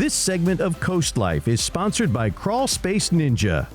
This segment of CoastLife is sponsored by Crawlspace Ninja.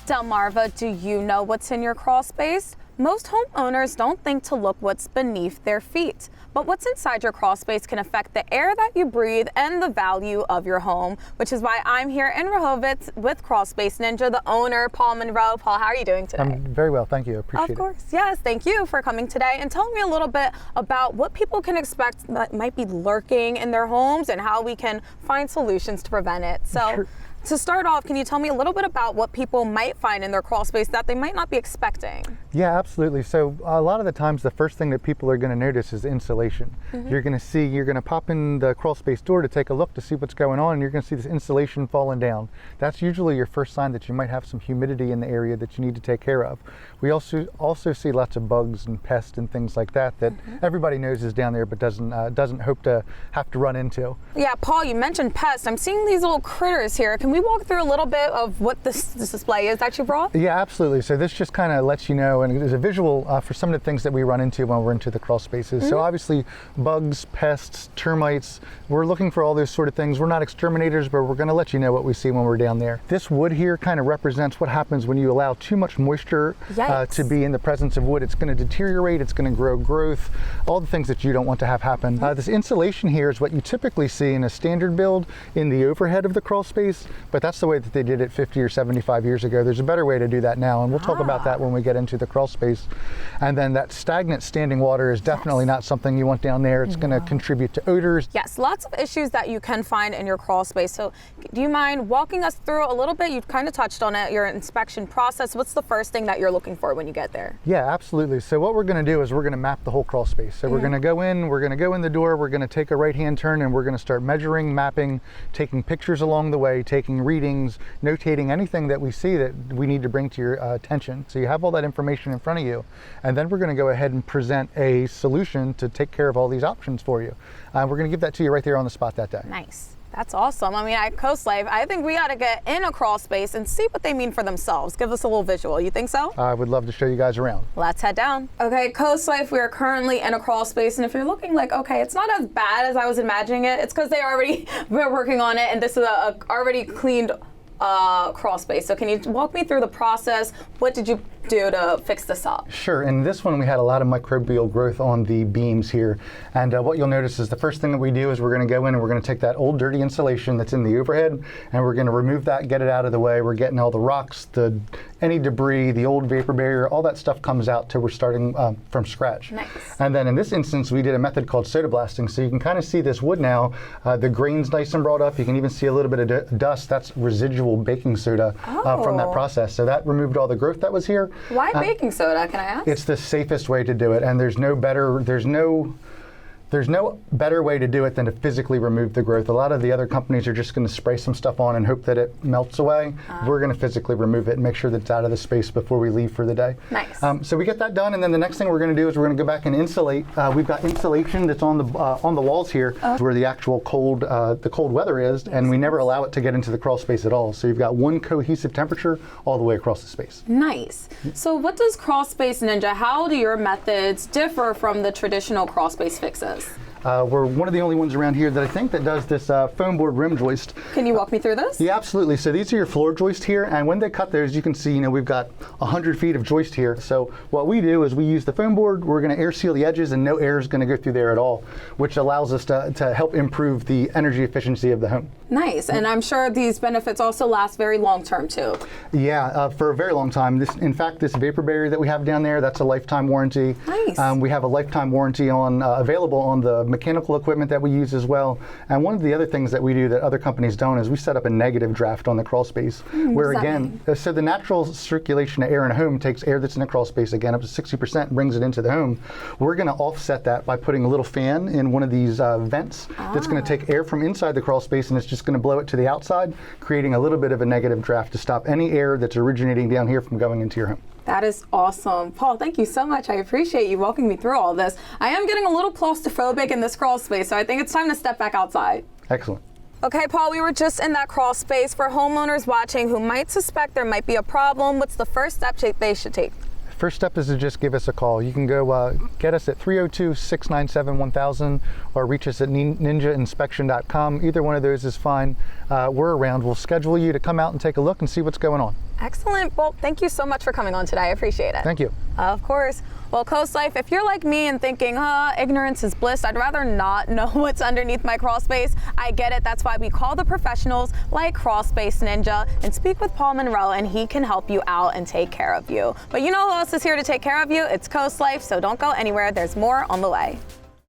Delmarva, do you know what's in your crawl space? Most homeowners don't think to look what's beneath their feet, but what's inside your crawl space can affect the air that you breathe and the value of your home, which is why I'm here in Rehovot with Crawlspace Ninja, the owner, Paul Monroe. Paul, how are you doing today? I'm very well, thank you. Appreciate it. Of course, yes. Thank you for coming today and telling me a little bit about what people can expect that might be lurking in their homes and how we can find solutions to prevent it. So. Sure. To start off, can you tell me a little bit about what people might find in their crawl space that they might not be expecting? Yeah, absolutely. So a lot of the times the first thing that people are going to notice is insulation. You're going to pop in the crawl space door to take a look to see what's going on, and you're going to see this insulation falling down. That's usually your first sign that you might have some humidity in the area that you need to take care of. We also see lots of bugs and pests and things like that everybody knows is down there but doesn't hope to have to run into. Yeah, Paul, you mentioned pests. I'm seeing these little critters here. Can we walk through a little bit of what this display is that you brought? Yeah, absolutely. So this just kind of lets you know, and there's a visual for some of the things that we run into when we're into the crawl spaces. So obviously bugs, pests, termites, we're looking for all those sort of things. We're not exterminators, but we're going to let you know what we see when we're down there. This wood here kind of represents what happens when you allow too much moisture to be in the presence of wood. It's going to deteriorate, it's going to grow growth, all the things that you don't want to have happen. This insulation here is what you typically see in a standard build in the overhead of the crawl space, but that's the way that they did it 50 or 75 years ago. There's a better way to do that now, and we'll talk about that when we get into the crawl space. And then that stagnant standing water is definitely not something you want down there. It's going to contribute to odors. Yes, lots of issues that you can find in your crawl space. So do you mind walking us through a little bit? You kind of touched on it, your inspection process. What's the first thing that you're looking for when you get there? Yeah, absolutely. So what we're going to do is we're going to map the whole crawl space. So we're going to go in the door, we're going to take a right-hand turn, and we're going to start measuring, mapping, taking pictures along the way, taking readings, notating anything that we see that we need to bring to your attention. So you have all that information in front of you, and then we're going to go ahead and present a solution to take care of all these options for you. We're going to give that to you right there on the spot that day. Nice. That's awesome. I mean, at CoastLife, I think we got to get in a crawl space and see what they mean for themselves. Give us a little visual. You think so? I would love to show you guys around. Let's head down. Okay, CoastLife, we are currently in a crawl space, and if you're looking like, okay, it's not as bad as I was imagining it, it's because we're working on it, and this is a already cleaned crawl space. So can you walk me through the process? What did you do to fix this up? Sure. In this one, we had a lot of microbial growth on the beams here. And what you'll notice is the first thing that we do is we're going to go in and we're going to take that old dirty insulation that's in the overhead, and we're going to remove that, get it out of the way. We're getting all the rocks, any debris, the old vapor barrier, all that stuff comes out till we're starting from scratch. Nice. And then in this instance, we did a method called soda blasting. So you can kind of see this wood now. The grain's nice and brought up. You can even see a little bit of dust. That's residual baking soda from that process. So that removed all the growth that was here. Why baking soda, can I ask? It's the safest way to do it, and there's no better way to do it than to physically remove the growth. A lot of the other companies are just going to spray some stuff on and hope that it melts away. We're going to physically remove it and make sure that it's out of the space before we leave for the day. Nice. So we get that done, and then the next thing we're going to do is we're going to go back and insulate. We've got insulation that's on the walls here where the actual cold weather is, and we never allow it to get into the crawl space at all. So you've got one cohesive temperature all the way across the space. Nice. So what does Crawlspace Ninja, how do your methods differ from the traditional crawl space fixes? We're one of the only ones around here that I think that does this foam board rim joist. Can you walk me through this? Yeah, absolutely. So these are your floor joists here, and when they cut those, you can see, we've got 100 feet of joist here. So what we do is we use the foam board, we're going to air seal the edges, and no air is going to go through there at all, which allows us to help improve the energy efficiency of the home. Nice, and I'm sure these benefits also last very long term too. Yeah, for a very long time. In fact, this vapor barrier that we have down there, that's a lifetime warranty. Nice. We have a lifetime warranty available on the mechanical equipment that we use as well. And one of the other things that we do that other companies don't is we set up a negative draft on the crawl space, where again, so the natural circulation of air in a home takes air that's in a crawl space again up to 60% and brings it into the home. We're going to offset that by putting a little fan in one of these vents that's going to take air from inside the crawl space, and it's just going to blow it to the outside, creating a little bit of a negative draft to stop any air that's originating down here from going into your home. That is awesome. Paul, thank you so much. I appreciate you walking me through all this. I am getting a little claustrophobic in this crawl space, so I think it's time to step back outside. Excellent. Okay, Paul, we were just in that crawl space. For homeowners watching who might suspect there might be a problem, what's the first step they should take? first step is to just give us a call. You can go get us at 302-697-1000 or reach us at ninjainspection.com. Either one of those is fine. We're around. We'll schedule you to come out and take a look and see what's going on. Excellent. Well, thank you so much for coming on today. I appreciate it. Thank you. Of course. Well, CoastLife, if you're like me and thinking, ignorance is bliss, I'd rather not know what's underneath my crawl space, I get it. That's why we call the professionals like Crawlspace Ninja and speak with Paul Monroe, and he can help you out and take care of you. But you know who else is here to take care of you? It's CoastLife, so don't go anywhere. There's more on the way.